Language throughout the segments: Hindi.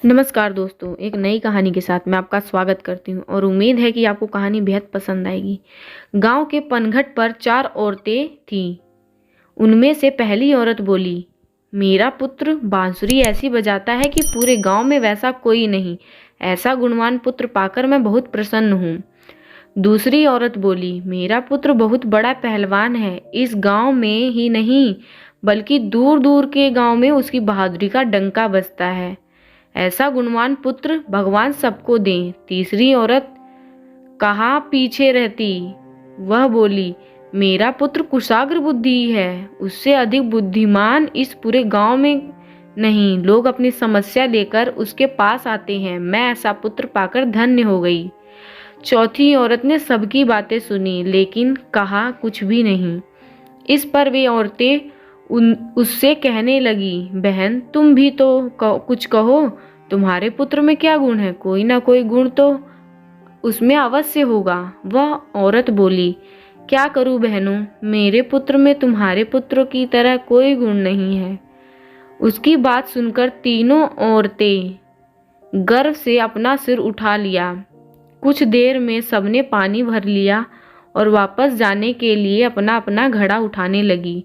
नमस्कार दोस्तों, एक नई कहानी के साथ मैं आपका स्वागत करती हूँ और उम्मीद है कि आपको कहानी बेहद पसंद आएगी। गांव के पनघट पर 4 औरतें थीं। उनमें से पहली औरत बोली, मेरा पुत्र बांसुरी ऐसी बजाता है कि पूरे गांव में वैसा कोई नहीं। ऐसा गुणवान पुत्र पाकर मैं बहुत प्रसन्न हूँ। दूसरी औरत बोली, मेरा पुत्र बहुत बड़ा पहलवान है। इस गांव में ही नहीं बल्कि दूर दूर के गांव में उसकी बहादुरी का डंका बजता है। ऐसा गुणवान पुत्र भगवान सबको दें। तीसरी औरत कहाँ पीछे रहती, वह बोली, मेरा पुत्र कुशाग्र बुद्धि है। उससे अधिक बुद्धिमान इस पूरे गांव में नहीं। लोग अपनी समस्या लेकर उसके पास आते हैं। मैं ऐसा पुत्र पाकर धन्य हो गई। चौथी औरत ने सबकी बातें सुनी लेकिन कहा कुछ भी नहीं। इस पर वे औरतें उससे कहने लगी, बहन तुम भी तो कुछ कहो। तुम्हारे पुत्र में क्या गुण है? कोई ना कोई गुण तो उसमें अवश्य होगा। वह औरत बोली, क्या करूं बहनों, मेरे पुत्र में तुम्हारे पुत्रों की तरह कोई गुण नहीं है। उसकी बात सुनकर तीनों औरतें गर्व से अपना सिर उठा लिया। कुछ देर में सबने पानी भर लिया और वापस जाने के लिए अपना अपना घड़ा उठाने लगी।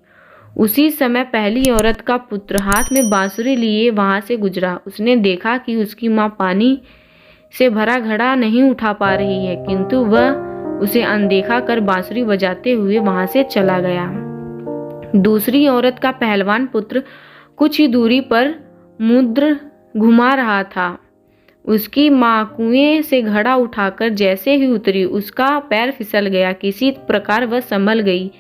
उसी समय पहली औरत का पुत्र हाथ में बांसुरी लिए वहां से गुजरा। उसने देखा कि उसकी माँ पानी से भरा घड़ा नहीं उठा पा रही है, किंतु वह उसे अनदेखा कर बांसुरी बजाते हुए वहां से चला गया। दूसरी औरत का पहलवान पुत्र कुछ ही दूरी पर मुद्र घुमा रहा था। उसकी माँ कुएं से घड़ा उठाकर जैसे ही उतरी, उसका पैर फिसल गया। किसी प्रकार वह संभल गई,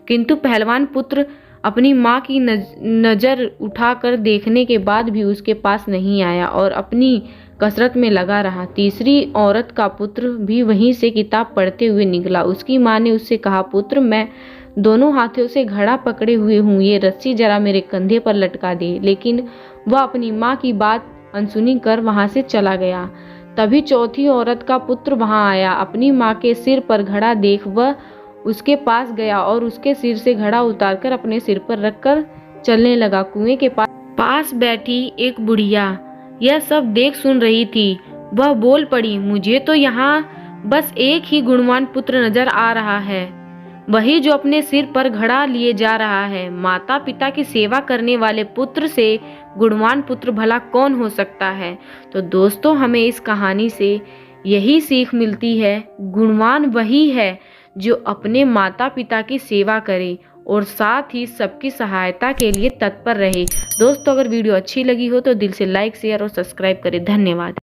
किंतु पहलवान पुत्र अपनी माँ की नज़र उठाकर देखने के बाद भी उसके पास नहीं आया और अपनी कसरत में लगा रहा। तीसरी औरत का पुत्र भी वहीं से किताब पढ़ते हुए निकला। उसकी माँ ने उससे कहा, पुत्र मैं दोनों हाथों से घड़ा पकड़े हुए हूँ, ये रस्सी जरा मेरे कंधे पर लटका दे। लेकिन वह अपनी माँ की बात अनसुनी कर वहां से चला गया। तभी चौथी औरत का पुत्र वहां आया। अपनी माँ के सिर पर घड़ा देख वह उसके पास गया और उसके सिर से घड़ा उतारकर अपने सिर पर रखकर चलने लगा। कुएं के पास बैठी एक बुढ़िया यह सब देख सुन रही थी। वह बोल पड़ी, मुझे तो यहाँ बस एक ही गुणवान पुत्र नजर आ रहा है, वही जो अपने सिर पर घड़ा लिए जा रहा है। माता पिता की सेवा करने वाले पुत्र से गुणवान पुत्र भला कौन हो सकता है? तो दोस्तों, हमें इस कहानी से यही सीख मिलती है, गुणवान वही है जो अपने माता पिता की सेवा करे और साथ ही सबकी सहायता के लिए तत्पर रहे। दोस्तों, अगर वीडियो अच्छी लगी हो तो दिल से लाइक, शेयर और सब्सक्राइब करें। धन्यवाद।